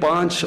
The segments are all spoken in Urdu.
5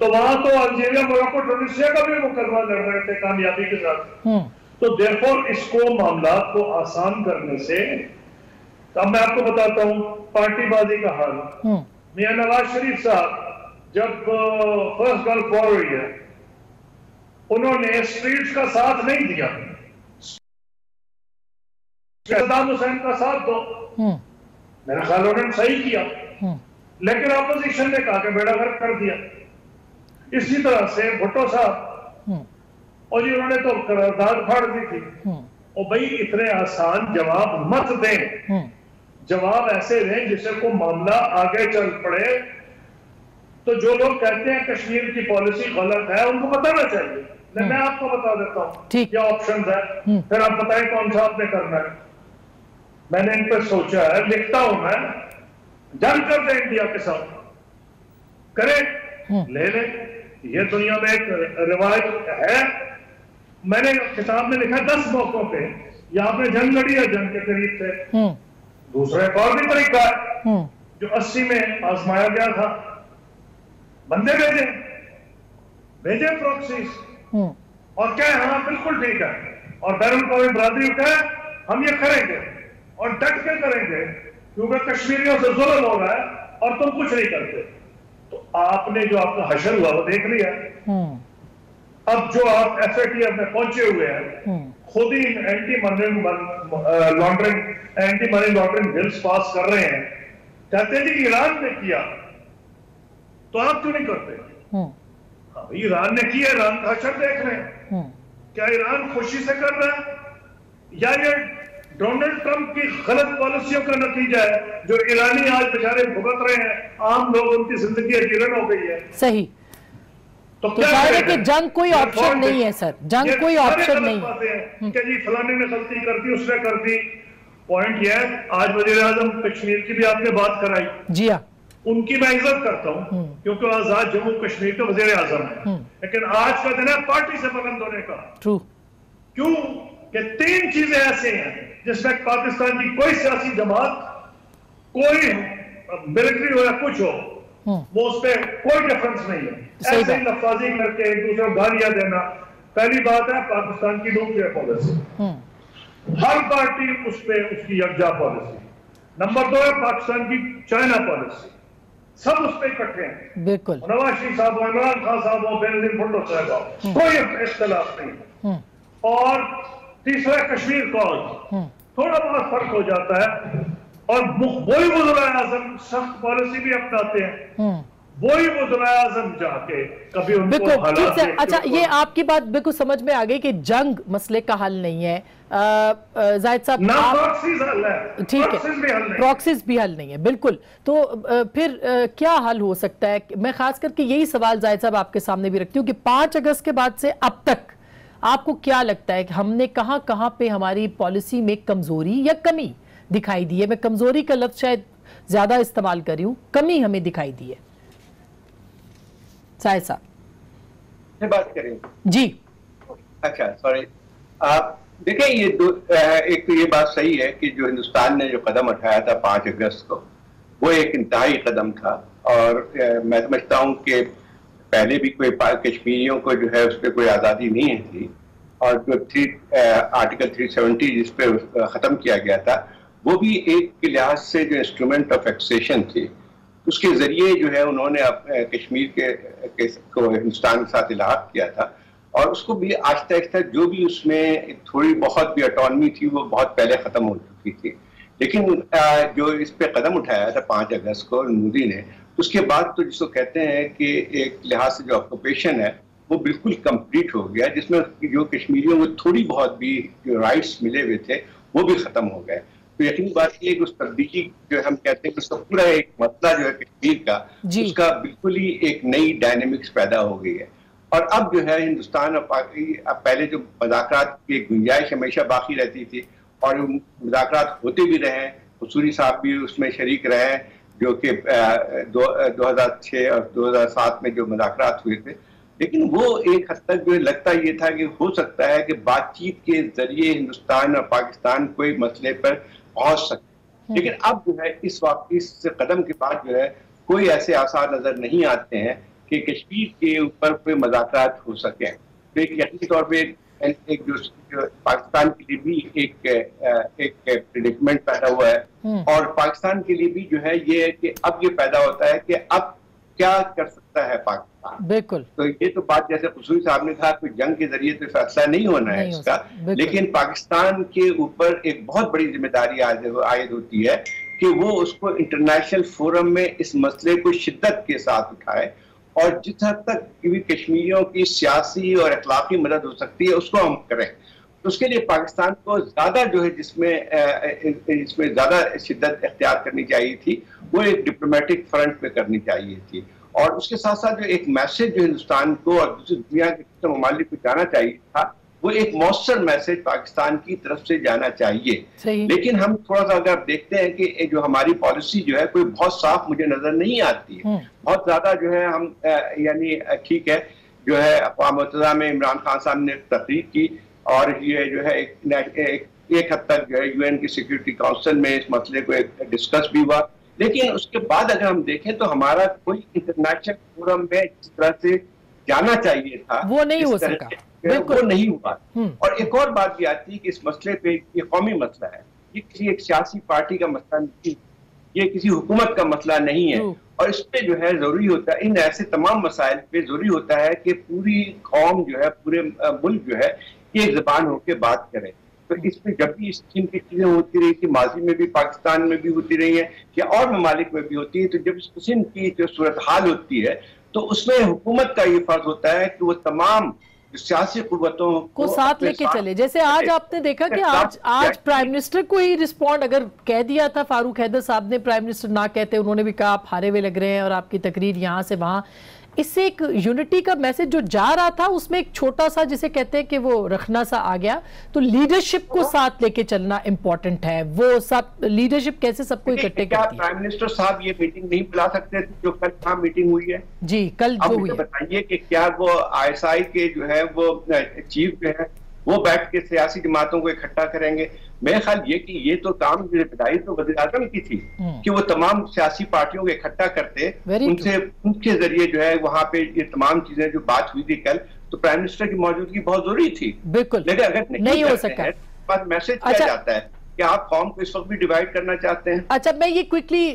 تو وہاں تو الجیریا، موروکو، ٹونسیا کا بھی مقدمہ لڑ رہے تھے کامیابی کے ساتھ. تو دیرفور اس کو معاملات کو آسان کرنے سے، اب میں آپ کو بتاتا ہوں پارٹی بازی کا حال. میاں نواز شریف صاحب جب فرسٹ گلف وار ہوئی ہے، انہوں نے اسٹریٹس کا ساتھ نہیں دیا. صدام حسین کا ساتھ دو، میرا خیال انہوں نے صحیح کیا، لیکن اپوزیشن نے کہا کہ بیڑا غرق کر دیا. اسی طرح سے بھٹو صاحب، اور جی انہوں نے تو قرارداد پھاڑ دی تھی. اور بھائی اتنے آسان جواب مت دیں، جواب ایسے دیں جس سے کوئی معاملہ آگے چل پڑے. تو جو لوگ کہتے ہیں کشمیر کی پالیسی غلط ہے، ان کو بتانا چاہیے. میں آپ کو بتا دیتا ہوں کیا آپشنز ہے، پھر آپ بتائیں کون سا آپ نے کرنا ہے. میں نے ان پہ سوچا ہے، لکھتا ہوں میں، جنگ کر دیں انڈیا کے ساتھ، کریں لے لیں. یہ دنیا میں ایک روایت ہے. میں نے کتاب میں لکھا 10 موقعوں پہ یا آپ نے جنگ لڑی ہے جنگ کے قریب سے. دوسرا ایک اور بھی طریقہ ہے جو 80 میں آزمایا گیا تھا، بندے بھیجیں پروکسیز اور کہے ہاں بالکل ٹھیک ہے، اور بین الاقوامی برادری کہے ہم یہ کریں گے اور ڈٹ کے کریں گے کیونکہ کشمیریوں سے ظلم ہو رہا ہے اور تم کچھ نہیں کرتے. تو آپ نے جو آپ کا حشر ہوا وہ دیکھ لیا. اب جو آپ ایف اے ٹی ایف میں پہنچے ہوئے ہیں، خود ہی اینٹی منی لانڈرنگ بلز پاس کر رہے ہیں، کہتے ہیں جی ایران نے کیا تو آپ کیوں نہیں کرتے؟ ہاں ایران نے کیا، ایران کا حشر دیکھ رہے ہیں. کیا ایران خوشی سے کر رہا ہے یا یہ ڈونلڈ ٹرمپ کی غلط پالیسیوں کا نتیجہ ہے جو ایرانی آج بیچارے بھگت رہے ہیں؟ عام لوگ، ان کی زندگی اجیرن ہو گئی ہے. صحیح. تو ظاہر ہے کہ جنگ کوئی آپشن نہیں ہے سر، جنگ کوئی آپشن نہیں ہے کہ جی فلانے نے غلطی کر دی، اس نے کر دی. پوائنٹ یہ ہے، آج وزیر اعظم کشمیر کی بھی آپ نے بات کرائی، جی ہاں، ان کی میں عزت کرتا ہوں کیونکہ وہ آزاد جموں کشمیر کے وزیر اعظم ہیں. لیکن آج کا دن ہے پارٹی سے بلند ہونے کا. کیوں کہ 3 چیزیں ایسے ہیں جس میں پاکستان کی کوئی سیاسی جماعت، کوئی ملٹری ہو یا کچھ ہو، وہ اس پہ کوئی ڈیفرنس نہیں ہے. ایسے ہی لفاظی کر کے ایک دوسرے کو گالیاں دینا. پہلی بات ہے پاکستان کی نیوکلیئر پالیسی، ہر پارٹی اس پہ اس کی یکجا پالیسی. نمبر 2 ہے پاکستان کی چائنا پالیسی، سب اس پہ اکٹھے ہیں. بالکل. نواز شریف صاحب ہو، عمران خان صاحب ہو، بینظیر بھٹو صاحب ہو، کوئی اختلاف نہیں. اور تیسرا کشمیر کاز، تھوڑا بہت فرق ہو جاتا ہے. اور وہی وزراء اعظم سخت پالیسی بھی اپناتے ہیں، وہی وزراء اعظم جا کے کبھی ان کو حالات. اچھا، یہ آپ کی بات بالکل سمجھ میں آ گئی کہ جنگ مسئلے کا حل نہیں ہے. زاہد صاحب، نہ پراکسیز حل ہے، ٹھیک ہے، پراکسیز بھی حل نہیں ہے. بالکل. تو پھر کیا حل ہو سکتا ہے؟ میں خاص کر کے یہی سوال زاہد صاحب آپ کے سامنے بھی رکھتی ہوں کہ 5 اگست کے بعد سے اب تک آپ کو کیا لگتا ہے کہ ہم نے کہاں کہاں پہ ہماری پالیسی میں کمزوری یا کمی دکھائی دی ہے؟ میں کمزوری کا لفظ شاید زیادہ استعمال کر رہی ہوں، کمی ہمیں دکھائی دی ہے. سائد صاحب بات کریں جی. اچھا سوری، آپ دیکھیں ایک تو یہ بات صحیح ہے کہ جو ہندوستان نے جو قدم اٹھایا تھا 5 اگست کو، وہ ایک انتہائی قدم تھا. اور میں سمجھتا ہوں کہ پہلے بھی کوئی کشمیریوں کو جو ہے اس پہ کوئی آزادی نہیں تھی. اور جو آرٹیکل 370 جس پہ ختم کیا گیا تھا، وہ بھی ایک لحاظ سے جو انسٹرومنٹ آف ایکسیشن تھی، اس کے ذریعے جو ہے انہوں نے کشمیر کو ہندوستان کے ساتھ الحاق کیا تھا. اور اس کو بھی آہستہ آہستہ جو بھی اس میں تھوڑی بہت بھی اٹانومی تھی وہ بہت پہلے ختم ہو چکی تھی. لیکن جو اس پہ قدم اٹھایا تھا 5 اگست کو مودی نے، اس کے بعد تو جس کو کہتے ہیں کہ ایک لحاظ سے جو آکوپیشن ہے وہ بالکل کمپلیٹ ہو گیا، جس میں جو کشمیریوں کو تھوڑی بہت بھی جو رائٹس ملے ہوئے تھے وہ بھی ختم ہو گئے. تو یقینی بات یہ ہے کہ اس تبدیلی جو ہم کہتے ہیں کہ اس کا پورا ایک مسئلہ جو ہے کشمیر کا، اس کا بالکل ہی ایک نئی ڈائنامکس پیدا ہو گئی ہے. اور اب جو ہے ہندوستان اور پہلے جو مذاکرات کی ایک گنجائش ہمیشہ باقی رہتی تھی اور مذاکرات ہوتے بھی رہے، قصوری صاحب بھی اس میں شریک رہے، جو کہ 2006 اور 2007 میں جو مذاکرات ہوئے تھے. لیکن وہ ایک حد تک جو لگتا یہ تھا کہ ہو سکتا ہے کہ بات چیت کے ذریعے ہندوستان اور پاکستان کوئی مسئلے پر پہنچ سکے. لیکن اب جو ہے اس قدم کے بعد جو ہے کوئی ایسے آثار نظر نہیں آتے ہیں کہ کشمیر کے اوپر کوئی مذاکرات ہو سکیں. تو ایک یقینی طور پہ ایک جو پاکستان کے لیے بھی ایک پریڈکمنٹ پیدا ہوا ہے, اور پاکستان کے لیے بھی جو ہے یہ ہے کہ اب یہ پیدا ہوتا ہے کہ اب کیا کر سکتا ہے پاکستان. بالکل. تو یہ تو بات جیسے قصوری صاحب نے کہا کوئی جنگ کے ذریعے تو فیصلہ نہیں ہونا ہے اس کا, لیکن پاکستان کے اوپر ایک بہت بڑی ذمہ داری عائد ہوتی ہے کہ وہ اس کو انٹرنیشنل فورم میں اس مسئلے کو شدت کے ساتھ اٹھائے, اور جس حد تک کشمیریوں کی سیاسی اور اخلاقی مدد ہو سکتی ہے اس کو ہم کریں. اس کے لیے پاکستان کو زیادہ جو ہے جس میں زیادہ شدت اختیار کرنی چاہیے تھی وہ ایک ڈپلومیٹک فرنٹ پہ کرنی چاہیے تھی, اور اس کے ساتھ ساتھ جو ایک میسج جو ہندوستان کو اور دوسری دنیا کے ممالک کو جانا چاہیے تھا وہ ایک مؤثر میسج پاکستان کی طرف سے جانا چاہیے. لیکن ہم تھوڑا سا اگر دیکھتے ہیں کہ جو ہماری پالیسی جو ہے کوئی بہت صاف مجھے نظر نہیں آتی ہے. بہت زیادہ جو ہے ہم یعنی ٹھیک ہے جو ہے اقوام متحدہ میں عمران خان صاحب نے تقریر کی, اور یہ جو ہے ایک حد تک جو ہے یو این کی سیکورٹی کاؤنسل میں اس مسئلے کو ڈسکس بھی ہوا, لیکن اس کے بعد اگر ہم دیکھیں تو ہمارا کوئی انٹرنیشنل فورم میں جس طرح سے جانا چاہیے تھا وہ نہیں ہو سکا, وہ نہیں ہوا. اور ایک اور بات بھی آتی ہے کہ اس مسئلے پہ یہ قومی مسئلہ ہے, یہ کسی ایک سیاسی پارٹی کا مسئلہ نہیں, یہ کسی حکومت کا مسئلہ نہیں ہے, اور اس پہ جو ہے ضروری ہوتا ہے ان ایسے تمام مسائل پہ ضروری ہوتا ہے کہ پوری قوم جو ہے پورے ملک جو ہے ایک زبان ہو کے بات کرے. تو اس میں جب بھی اس قسم کی چیزیں ہوتی رہی تھی, ماضی میں بھی پاکستان میں بھی ہوتی رہی ہیں یا اور ممالک میں بھی ہوتی ہے, تو جب اس قسم کی جو صورتحال ہوتی ہے تو اس میں حکومت کا یہ فرض ہوتا ہے کہ وہ تمام سیاسی قوتوں کو ساتھ لے کے چلے. جیسے آج آپ نے دیکھا کہ آج پرائم منسٹر کو ہی رسپونڈ اگر کہہ دیا تھا, فاروق حیدر صاحب نے پرائم منسٹر نہ کہتے, انہوں نے بھی کہا آپ ہارے ہوئے لگ رہے ہیں اور آپ کی تقریر یہاں سے وہاں, اس سے ایک یونٹی کا میسج جو جا رہا تھا اس میں ایک چھوٹا سا جسے کہتے ہیں کہ وہ رکھنا سا آ گیا. تو لیڈرشپ کو ساتھ لے کے چلنا امپورٹنٹ ہے. وہ سب لیڈرشپ کیسے سب کو اکٹھے کرتی ہے؟ پرائم منسٹر صاحب یہ میٹنگ نہیں بلا سکتے تھے جو کل کہاں میٹنگ ہوئی ہے؟ جی کل جو ہوئی ہے, بتائیے کہ کیا وہ آئی ایس آئی کے جو ہے وہ چیف جو ہے وہ بیٹھ کے سیاسی جماعتوں کو اکٹھا کریں گے؟ میرے خیال یہ کہ یہ تو کام بدائی تو وزیر اعظم کی تھی کہ وہ تمام سیاسی پارٹیوں کو اکٹھا کرتے, ان کے ذریعے جو ہے وہاں پہ یہ تمام چیزیں جو بات ہوئی تھی کل, تو پرائم منسٹر کی موجودگی بہت ضروری تھی. بالکل, لیکن اگر نہیں ہو سکا بات میسج کیا جاتا ہے کہ آپ قوم کو اس وقت بھی ڈیوائیڈ کرنا چاہتے ہیں. اچھا میں یہ کوئکلی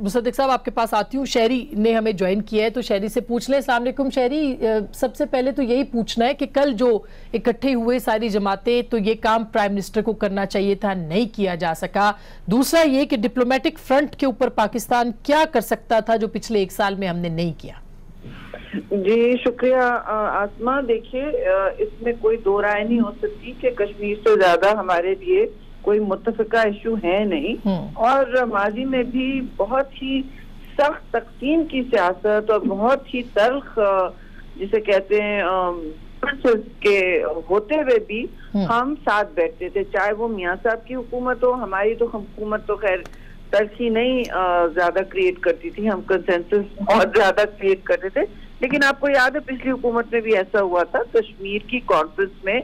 مصدق صاحب آپ کے پاس آتی ہوں. شہری نے ہمیں جوائن کیا ہے تو شہری سے پوچھ لیں. السلام علیکم شہری, سب سے پہلے تو یہی پوچھنا ہے کہ کل جو اکٹھے ہوئے ساری جماعتیں, تو یہ کام پرائم منسٹر کو کرنا چاہیے تھا, نہیں کیا جا سکا. دوسرا یہ کہ ڈپلومیٹک فرنٹ کے اوپر پاکستان کیا کر سکتا تھا جو پچھلے ایک سال میں ہم نے نہیں کیا؟ جی شکریہ آسما. دیکھیے اس میں کوئی دو رائے نہیں ہو سکتی کہ کشمیر سے زیادہ ہمارے لیے کوئی متفقہ ایشو ہے نہیں, اور ماضی میں بھی بہت ہی سخت تقسیم کی سیاست اور بہت ہی تلخ جسے کہتے ہیں کے ہوتے ہوئے بھی ہم ساتھ بیٹھتے تھے, چاہے وہ میاں صاحب کی حکومت ہو. ہماری تو حکومت تو خیر تلخی نہیں زیادہ کریٹ کرتی تھی, ہم کنسنسس بہت زیادہ کریٹ کرتے تھے. لیکن آپ کو یاد ہے پچھلی حکومت میں بھی ایسا ہوا تھا, کشمیر کی کانفرنس میں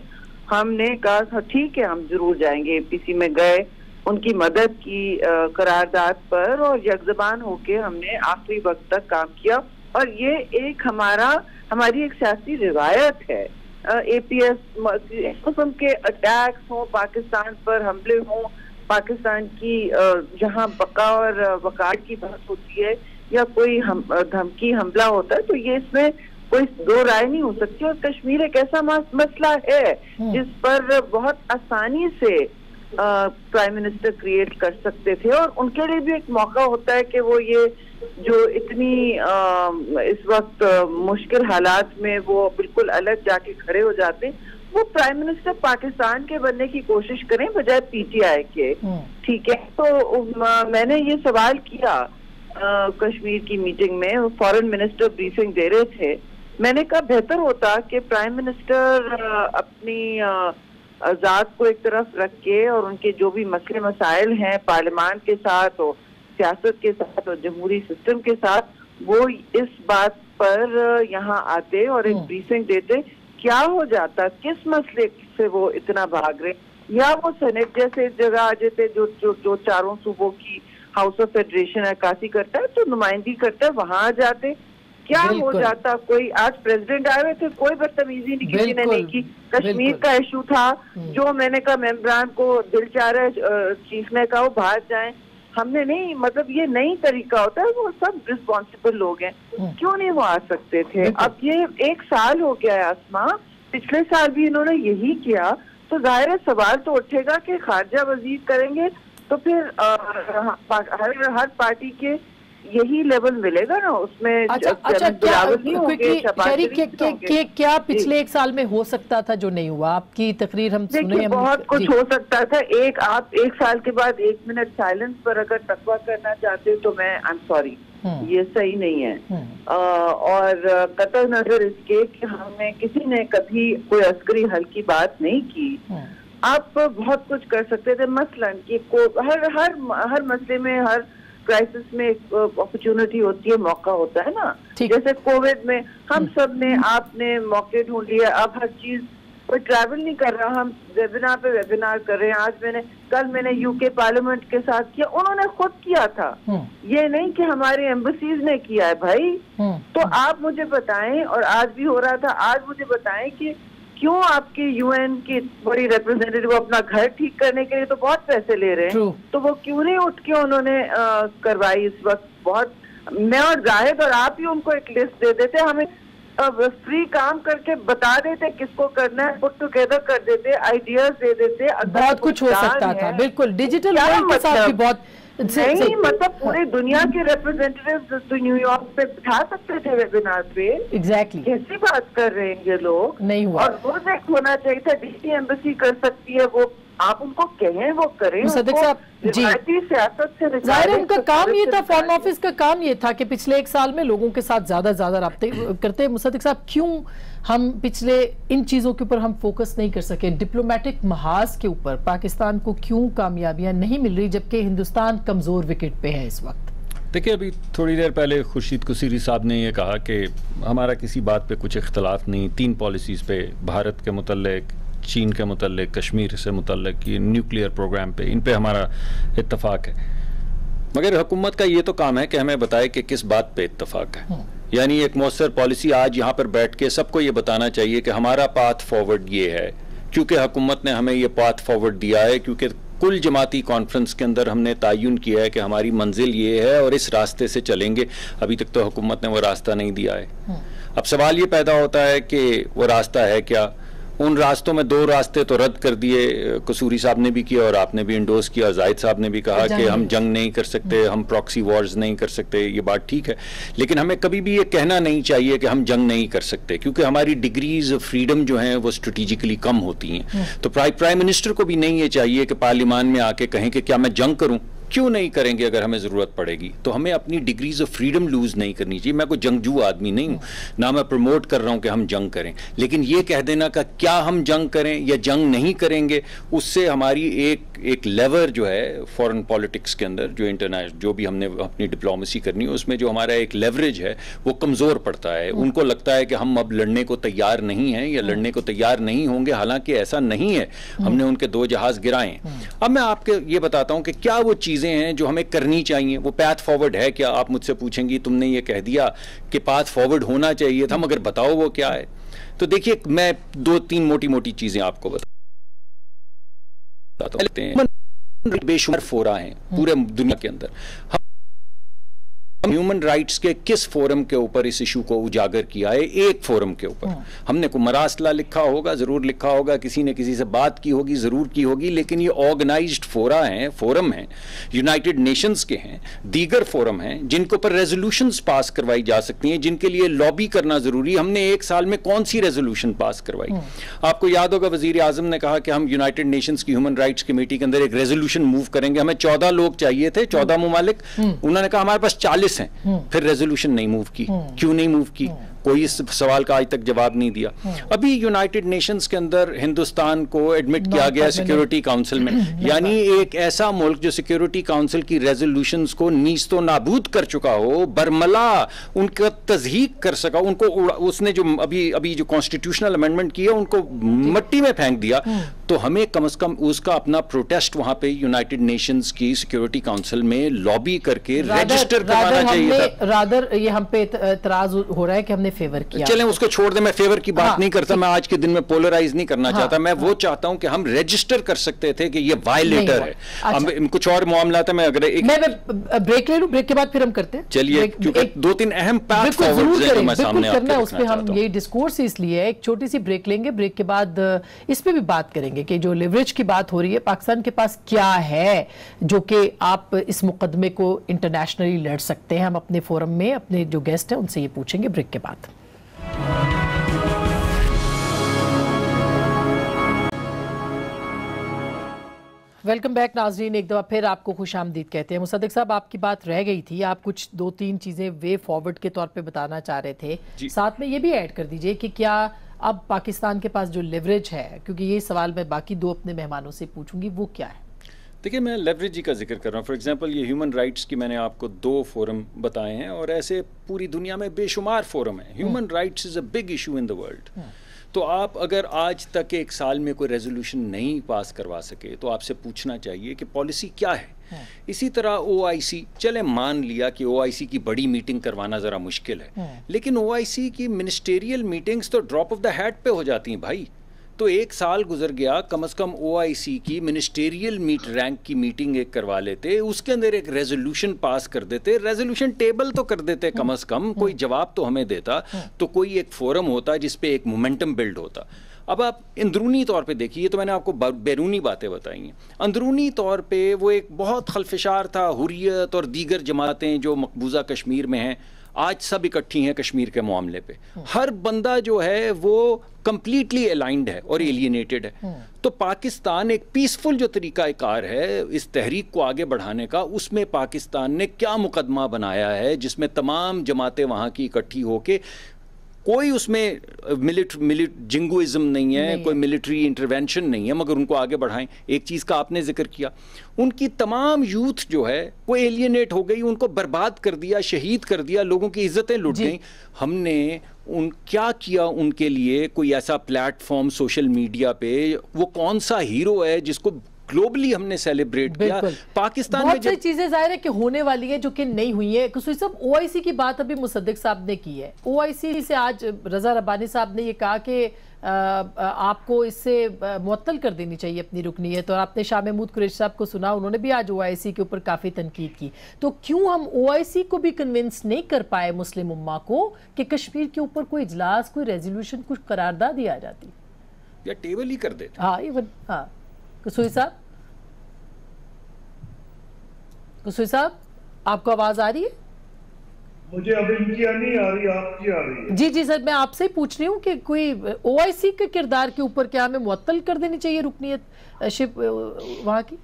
ہم نے کہا ٹھیک ہے ہم ضرور جائیں گے. پی سی میں گئے, ان کی مدد کی قرارداد پر, اور یک زبان ہو کے ہم نے آخری وقت تک کام کیا. اور یہ ایک ہماری ایک سیاسی روایت ہے. اے پی ایس قسم کے اٹیکس ہوں, پاکستان پر حملے ہوں, پاکستان کی جہاں بقا اور وقار کی بات ہوتی ہے یا کوئی دھمکی حملہ ہوتا ہے, تو یہ اس میں کوئی دو رائے نہیں ہو سکتی. اور کشمیر ایک ایسا مسئلہ ہے جس پر بہت آسانی سے پرائم منسٹر کریٹ کر سکتے تھے, اور ان کے لیے بھی ایک موقع ہوتا ہے کہ وہ یہ جو اتنی اس وقت مشکل حالات میں وہ بالکل الگ جا کے کھڑے ہو جاتے, وہ پرائم منسٹر پاکستان کے بننے کی کوشش کریں بجائے پی ٹی آئی کے. ٹھیک ہے, تو میں نے یہ سوال کیا کشمیر کی میٹنگ میں, فارن منسٹر بریفنگ دے رہے تھے. میں نے کہا بہتر ہوتا کہ پرائم منسٹر اپنی ذات کو ایک طرف رکھ کے اور ان کے جو بھی مسئلے مسائل ہیں پارلیمان کے ساتھ اور سیاست کے ساتھ اور جمہوری سسٹم کے ساتھ, وہ اس بات پر یہاں آتے اور ایک بریفنگ دیتے. کیا ہو جاتا, کس مسئلے سے وہ اتنا بھاگ رہے, یا وہ سینٹ جیسے جگہ آ جاتے جو چاروں صوبوں کی ہاؤس آف فیڈریشن عکاسی کرتا ہے تو نمائندگی کرتا ہے, وہاں آ جاتے. کیا ہو جاتا. کوئی آج پریزیڈنٹ آئے ہوئے تھے, کوئی بدتمیزی نہیں کسی نے نہیں کی. کشمیر کا ایشو تھا, جو میں نے کہا ممبران کو دل چاہ رہا ہے چیخنے کا وہ باہر جائیں, ہم نے نہیں. مطلب یہ نئی طریقہ ہوتا ہے, وہ سب رسپانسبل لوگ ہیں, کیوں نہیں وہ آ سکتے تھے. اب یہ 1 سال ہو گیا ہے آسما, پچھلے سال بھی انہوں نے یہی کیا, تو ظاہر ہے سوال تو اٹھے گا کہ خارجہ وزیر کریں گے تو پھر ہر پارٹی کے یہی لیول ملے گا نا, اس میں کیا پچھلے 1 سال میں ہو سکتا تھا جو نہیں ہوا؟ آپ کی تقریر ہم سنیں. بہت کچھ ہو سکتا تھا. آپ 1 سال کے بعد 1 منٹ سائلنس پر اگر تقویٰ کرنا چاہتے تو میں I'm sorry, یہ صحیح نہیں ہے. اور قطع نظر اس کے کہ ہمیں کسی نے کبھی کوئی عسکری حل کی بات نہیں کی, آپ بہت کچھ کر سکتے تھے. مثلاً کہ ہر مسئلے میں, ہر کرائسس میں ایک اپرچونٹی ہوتی ہے, موقع ہوتا ہے نا. جیسے کووڈ میں ہم سب نے, آپ نے موقع ڈھونڈ لیا. اب ہر چیز, کوئی ٹریول نہیں کر رہا, ہم ویبینار پہ ویبینار کر رہے ہیں. کل میں نے UK پارلیمنٹ کے ساتھ کیا, انہوں نے خود کیا تھا, یہ نہیں کہ ہماری ایمبیسیز نے کیا ہے بھائی. تو آپ مجھے بتائیں, اور آج بھی ہو رہا تھا, آج مجھے بتائیں کہ کیوں آپ کی UN کی بڑی ریپرزینٹیٹیو اپنا گھر ٹھیک کرنے کے لیے تو بہت پیسے لے رہے ہیں, تو وہ کیوں نہیں اٹھ کے انہوں نے کروائی اس وقت. بہت میں اور زاہد اور آپ ہی ان کو ایک لسٹ دے دیتے, ہمیں فری کام کر کے بتا دیتے کس کو کرنا ہے, پٹ ٹوگیدر کر دیتے, آئیڈیاز دے دیتے. بہت کچھ ہو سکتا تھا. بالکل ڈیجیٹل ورلڈ کے ساتھ بھی بہت نہیں, مطلب پوری دنیا کے ریپرزینٹیٹیوز تو نیو یارک پہ بٹھا سکتے تھے ویبینار پہ. ایگزیکٹلی کیسی بات کر رہے ہیں یہ لوگ. نہیں ہوا. اور وہ ایک ہونا چاہیے تھا, DC ایمبیسی کر سکتی ہے, وہ آپ ان کو کہیں وہ کریں. مصدق صاحب جی, سیاست سے ظاہر ان کا کام یہ تھا, فارن آفس کا کام یہ تھا کہ پچھلے 1 سال میں لوگوں کے ساتھ زیادہ رابطے کرتے. مصدق صاحب, کیوں ہم پچھلے ان چیزوں کے اوپر ہم فوکس نہیں کر سکے؟ ڈپلومیٹک محاذ کے اوپر پاکستان کو کیوں کامیابیاں نہیں مل رہی جبکہ ہندوستان کمزور وکٹ پہ ہے اس وقت؟ دیکھیں, ابھی تھوڑی دیر پہلے خورشید قصیری صاحب نے یہ کہا کہ ہمارا کسی بات پہ کچھ اختلاف نہیں, 3 پالیسیز پہ, بھارت کے متعلق, چین کے متعلق, کشمیر سے متعلق, یہ نیوکلیئر پروگرام پہ, ان پہ ہمارا اتفاق ہے. مگر حکومت کا یہ تو کام ہے کہ ہمیں بتائے کہ کس بات پہ اتفاق ہے. یعنی ایک مؤثر پالیسی آج یہاں پر بیٹھ کے سب کو یہ بتانا چاہیے کہ ہمارا پاتھ فارورڈ یہ ہے, کیونکہ حکومت نے ہمیں یہ پاتھ فارورڈ دیا ہے, کیونکہ کل جماعتی کانفرنس کے اندر ہم نے تعین کیا ہے کہ ہماری منزل یہ ہے اور اس راستے سے چلیں گے. ابھی تک تو حکومت نے وہ راستہ نہیں دیا ہے. اب سوال یہ پیدا ہوتا ہے کہ وہ راستہ ہے کیا. ان راستوں میں 2 راستے تو رد کر دیے, قصوری صاحب نے بھی کیا اور آپ نے بھی انڈوز کیا, زاہد صاحب نے بھی کہا کہ ہم جنگ نہیں کر سکتے, ہم پراکسی وارز نہیں کر سکتے. یہ بات ٹھیک ہے, لیکن ہمیں کبھی بھی یہ کہنا نہیں چاہیے کہ ہم جنگ نہیں کر سکتے, کیونکہ ہماری ڈگریز آف فریڈم جو ہیں وہ اسٹریٹجیکلی کم ہوتی ہیں. تو پرائم منسٹر کو بھی نہیں یہ چاہیے کہ پارلیمان میں آ کے کہیں کہ کیا میں جنگ کروں. کیوں نہیں کریں گے اگر ہمیں ضرورت پڑے گی. تو ہمیں اپنی ڈگریز آف فریڈم لوز نہیں کرنی چاہیے. میں کوئی جنگجو آدمی نہیں ہوں, نہ میں پروموٹ کر رہا ہوں کہ ہم جنگ کریں, لیکن یہ کہہ دینا کہ کیا ہم جنگ کریں یا جنگ نہیں کریں گے, اس سے ہماری ایک لیور جو ہے فورن پالیٹکس کے اندر, جو انٹرنیشنل جو بھی ہم نے اپنی ڈپلومیسی کرنی ہے اس میں جو ہمارا ایک لیوریج ہے وہ کمزور پڑتا ہے. ان کو لگتا ہے کہ ہم اب لڑنے کو تیار نہیں ہیں یا لڑنے کو تیار نہیں ہوں گے, حالانکہ ایسا نہیں ہے. ہم نے ان کے 2 جہاز گرائے ہیں. اب میں آپ کے یہ بتاتا ہوں کہ کیا وہ چیزیں ہیں جو ہمیں کرنی چاہیے. وہ پاتھ فارورڈ ہے کیا؟ آپ مجھ سے پوچھیں گی تم نے یہ کہہ دیا کہ پاتھ فارورڈ ہونا چاہیے تھا, مگر بتاؤ وہ کیا ہے. تو دیکھیے, میں 2-3 موٹی چیزیں آپ کو بتاتا ہوں. بے شمار فورا ہیں پورے دنیا کے اندر. ہیومن رائٹس کے کس فورم کے اوپر اس ایشو کو اجاگر کیا ہے؟ ایک فورم کے اوپر. ہم نے کوئی مراسلہ لکھا ہوگا, ضرور لکھا ہوگا, کسی نے کسی سے بات کی ہوگی, ضرور کی ہوگی, لیکن یہ آرگنائزڈ فورم ہیں, یونائٹڈ نیشنز کے ہیں, دیگر فورم ہیں جن کے اوپر ریزولوشنز پاس کروائی جا سکتی ہیں, جن کے لیے لابی کرنا ضروری ہے. ہم نے 1 سال میں کون سی ریزولوشن پاس کروائی؟ آپ کو یاد ہوگا وزیر اعظم نے کہا کہ ہم یونائٹڈ نیشنز کی ہیومن رائٹس کمیٹی کے اندر ایک ریزولوشن موو کریں گے. ہمیں 14 لوگ چاہیے تھے, 14 ممالک. انہوں نے کہا ہمارے پاس 40 ہیں. پھر ریزولوشن نہیں موو کی. کیوں نہیں موو کی؟ کوئی اس سوال کا آج تک جواب نہیں دیا. ابھی یونائٹڈ نیشنز کے اندر ہندوستان کو ایڈمٹ کیا گیا سیکیورٹی کاؤنسل میں, یعنی ایک ایسا ملک جو سیکیورٹی کاؤنسل کی ریزولوشنز کو نیست و نابود کر چکا ہو, برملا ان کا تضحیق کر سکا, ان کو اس نے جو ابھی جو کانسٹیٹیوشنل امینڈمنٹ کی ہے ان کو مٹی میں پھینک دیا. تو ہمیں کم از کم اس کا اپنا پروٹیسٹ وہاں پہ یونائٹڈ نیشنز کی سیکیورٹی کاؤنسل میں لابی کر کے رجسٹر کروانا چاہیے تھا. رادر یہ ہم پہ اعتراض ہو رہا ہے کہ ہم نے فیور کیا. چلیں اس کو چھوڑ دیں, میں فیور کی بات نہیں کرتا, میں آج کے دن میں پولرائز نہیں کرنا چاہتا, میں وہ چاہتا ہوں کہ ہم رجسٹر کر سکتے تھے کہ یہ وائلیٹر ہے. کچھ اور معاملات میں اگر بریک لے لوں, بریک کے بعد پھر ہم کرتے ہیں. چلیے, کیونکہ 2-3 اہم پیتھ فارورڈز ہیں جو میں سامنے آپ کو اس پہ ہم یہی ڈسکورس اس لیے ایک چھوٹی سی بریک لیں گے. بریک کے بعد اس پہ بھی بات کریں گے کہ جو لیوریج کی بات ہو رہی ہے, پاکستان کے پاس کیا ہے جو کہ آپ اس مقدمے کو انٹرنیشنلی لڑ سکتے ہیں. ہم اپنے فورم میں اپنے جو گیسٹ ہیں ان سے یہ پوچھیں گے بریک کے بعد. ویلکم بیک ناظرین, ایک دفعہ پھر آپ کو خوش آمدید کہتے ہیں. مصدق صاحب, آپ کی بات رہ گئی تھی, آپ کچھ 2-3 چیزیں وے فارورڈ کے طور پہ بتانا چاہ رہے تھے. ساتھ میں یہ بھی ایڈ کر دیجئے کہ کیا اب پاکستان کے پاس جو لیوریج ہے, کیونکہ یہ سوال میں باقی 2 اپنے مہمانوں سے پوچھوں گی, وہ کیا ہے؟ دیکھیں, میں لیوریج کا ذکر کر رہا ہوں. فار ایگزامپل یہ ہیومن رائٹس کی میں نے آپ کو 2 فورم بتائے ہیں, اور ایسے پوری دنیا میں بے شمار فورم ہیں. Human rights is a big issue in the world. تو آپ اگر آج تک 1 سال میں کوئی ریزولوشن نہیں پاس کروا سکے تو آپ سے پوچھنا چاہیے کہ پالیسی کیا ہے. اسی طرح OIC, چلے مان لیا کہ OIC کی بڑی میٹنگ کروانا ذرا مشکل ہے, لیکن OIC کی منسٹریل میٹنگز تو ڈراپ آف دا ہیٹ پہ ہو جاتی ہیں بھائی. تو 1 سال گزر گیا, کم از کم OIC کی منسٹریل رینک کی میٹنگ ایک کروا لیتے, اس کے اندر ایک ریزولوشن پاس کر دیتے, ریزولوشن ٹیبل تو کر دیتے, کم از کم کوئی جواب تو ہمیں دیتا, تو کوئی ایک فورم ہوتا جس پہ ایک مومنٹم بلڈ ہوتا. اب آپ اندرونی طور پہ دیکھیے, تو میں نے آپ کو بیرونی باتیں بتائی ہیں. اندرونی طور پہ وہ ایک بہت خلفشار تھا, حریت اور دیگر جماعتیں جو مقبوضہ کشمیر میں ہیں, آج سب اکٹھی ہیں کشمیر کے معاملے پہ. ہر بندہ جو ہے وہ کمپلیٹلی الائنڈ ہے اور ایلینیٹڈ ہے. تو پاکستان ایک پیسفل جو طریقہ کار ہے اس تحریک کو آگے بڑھانے کا, اس میں پاکستان نے کیا مقدمہ بنایا ہے جس میں تمام جماعتیں وہاں کی اکٹھی ہو کے, کوئی اس میں جنگوازم نہیں ہے, کوئی ملٹری انٹرونشن نہیں ہے, مگر ان کو آگے بڑھائیں. ایک چیز کا آپ نے ذکر کیا, ان کی تمام یوتھ جو ہے وہ ایلینیٹ ہو گئی, ان کو برباد کر دیا, شہید کر دیا, لوگوں کی عزتیں لٹ گئیں. ہم نے کیا کیا ان کے لیے؟ کوئی ایسا پلیٹ فارم سوشل میڈیا پہ, وہ کون سا ہیرو ہے جس کو گلوبلی ہم نے سیلیبریٹ کیا؟ پاکستان میں بہت سی چیزیں ظاہر ہے کہ ہونے والی ہیں جو کہ نہیں ہوئی ہیں. قصوری صاحب, OIC کی بات ابھی مصدق صاحب نے کی ہے. OIC سے آج رضا ربانی صاحب نے یہ کہا کہ آپ کو اس سے معطل کر دینی چاہیے اپنی رکنیت, اور آپ نے شاہ محمود قریشی صاحب کو سنا, انہوں نے بھی آج OIC کے اوپر کافی تنقید کی. تو کیوں ہم OIC کو بھی کنونس نہیں کر پائے مسلم امہ کو کہ کشمیر کے اوپر کوئی اجلاس, کوئی ریزولوشن, کچھ قرارداد ہی آ جاتی, یا ٹیبل ہی کر دیتے؟ ہاں قصوری صاحب, قصوری صاحب آپ کو آواز آ رہی ہے؟ مجھے اب ان کی نہیں آ رہی, آپ کی آ رہی ہے. جی سر, میں آپ سے ہی پوچھ رہی ہوں کہ کوئی OIC کے کردار کے اوپر کیا ہمیں معطل کر دینی چاہیے رکنیت شپ وہاں کی؟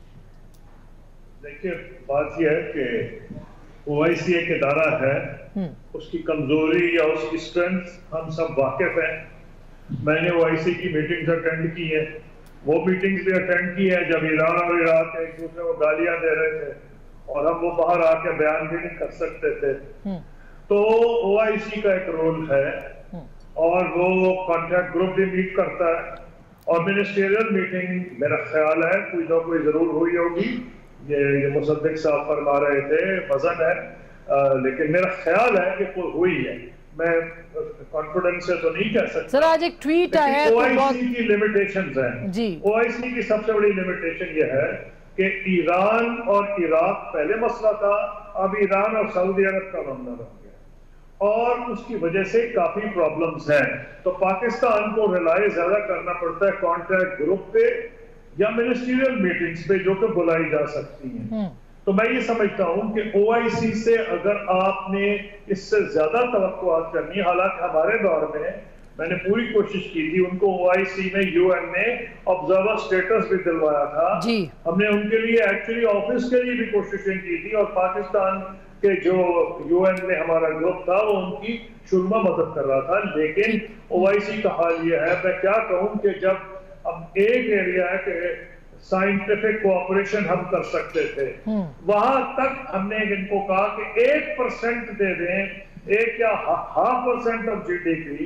دیکھیے, بات یہ ہے کہ OIC ایک ادارہ ہے, اس کی کمزوری یا اس کی اسٹرینتھ ہم سب واقف ہیں. میں نے OIC کی میٹنگز اٹینڈ کی ہیں, وہ میٹنگز بھی اٹینڈ کی ہیں جب ایران اور عراق ایک دوسرے کو گالیاں دے رہے تھے اور ہم وہ باہر آ کے بیان بھی نہیں کر سکتے تھے. تو OIC کا ایک رول ہے, اور وہ کانٹیکٹ گروپ بھی میٹ کرتا ہے, اور منسٹریل میٹنگ میرا خیال ہے کوئی نہ کوئی ضرور ہوئی ہوگی. یہ مصدق صاحب فرما رہے تھے وزن ہے, لیکن میرا خیال ہے کہ کوئی ہوئی ہے. میں کانفیڈنس سے تو نہیں کہہ سکتا. سر آج ایک ٹویٹ آیا ہے, OIC کی لمیٹیشنز ہیں. OIC کی سب سے بڑی لمیٹیشن یہ ہے کہ ایران اور عراق پہلے مسئلہ تھا, اب ایران اور سعودی عرب کا معاملہ بن گیا, اور اس کی وجہ سے کافی پرابلمز ہیں. تو پاکستان کو ریلائی زیادہ کرنا پڑتا ہے کانٹیکٹ گروپ پہ یا منسٹریل میٹنگز پہ جو کہ بلائی جا سکتی ہیں. تو میں یہ سمجھتا ہوں کہ OIC سے اگر آپ نے اس سے زیادہ توقعات کرنی, حالانکہ ہمارے دور میں نے پوری کوشش کی تھی, ان کو OIC میں UN نے آبزرور سٹیٹس بھی دلوایا تھا. ہم نے ان کے لیے ایکچولی آفس کے لیے بھی کوششیں کی تھی, اور پاکستان کے جو UN میں ہمارا گروپ تھا وہ ان کی شرما مدد کر رہا تھا. لیکن OIC کا حال یہ ہے, میں کیا کہوں کہ جب اب ایک ایریا ہے کہ سائنٹیفک کوآپریشن ہم کر سکتے تھے, وہاں تک ہم نے ان کو کہا کہ 1% دے دیں, 1 یا 0.5% آف GDP,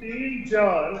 3-4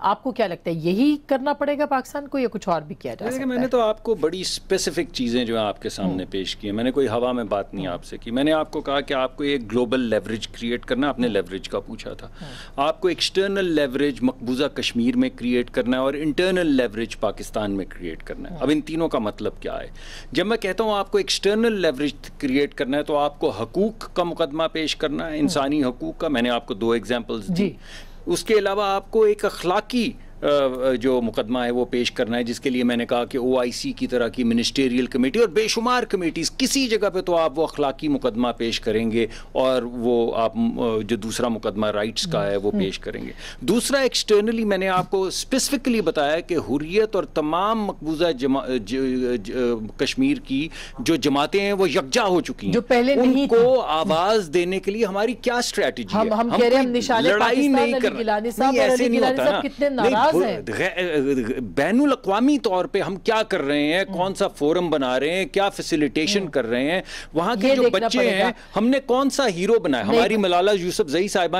آپ کو کیا لگتا ہے یہی کرنا پڑے گا پاکستان کو یا کچھ اور بھی کیا جا سکتا ہے؟ میں نے تو آپ کو بڑی اسپیسیفک چیزیں جو ہیں آپ کے سامنے پیش کی ہیں. میں نے کوئی ہوا میں بات نہیں آپ سے کی. میں نے آپ کو کہا کہ آپ کو ایک گلوبل لیوریج کریٹ کرنا. آپ نے لیوریج کا پوچھا تھا. آپ کو ایکسٹرنل لیوریج مقبوضہ کشمیر میں کریٹ کرنا ہے اور انٹرنل لیوریج پاکستان میں کریٹ کرنا ہے. اب ان تینوں کا مطلب کیا ہے؟ جب میں کہتا ہوں آپ کو ایکسٹرنل لیوریج کریٹ کرنا ہے تو آپ کو حقوق کا مقدمہ پیش کرنا ہے, انسانی حقوق کا. میں نے آپ کو 2 ایگزامپلز دی. اس کے علاوہ آپ کو ایک اخلاقی جو مقدمہ ہے وہ پیش کرنا ہے, جس کے لیے میں نے کہا کہ OIC کی طرح کی منسٹریل کمیٹی اور بے شمار کمیٹیز, کسی جگہ پہ تو آپ وہ اخلاقی مقدمہ پیش کریں گے اور وہ آپ جو دوسرا مقدمہ رائٹس کا ہے وہ پیش کریں گے. دوسرا ایکسٹرنلی میں نے آپ کو اسپیسیفکلی بتایا کہ حریت اور تمام مقبوضہ کشمیر کی جو جماعتیں ہیں وہ یکجا ہو چکی ہیں, جو پہلے ان کو آواز دینے کے لیے ہماری کیا اسٹریٹجی ہے. ہم کہہ رہے ہیں نشانے پاکستان علی گیلانی صاحب اور علی گیلانی صاحب کتنے ناراض. بین الاقوامی طور پہ ہم کیا کر رہے ہیں, کون سا فورم بنا رہے ہیں, کیا فیسیلیٹیشن کر رہے ہیں, وہاں کے جو بچے ہیں ہم نے کون سا ہیرو بنایا. ہماری ملالہ یوسف زئی صاحبہ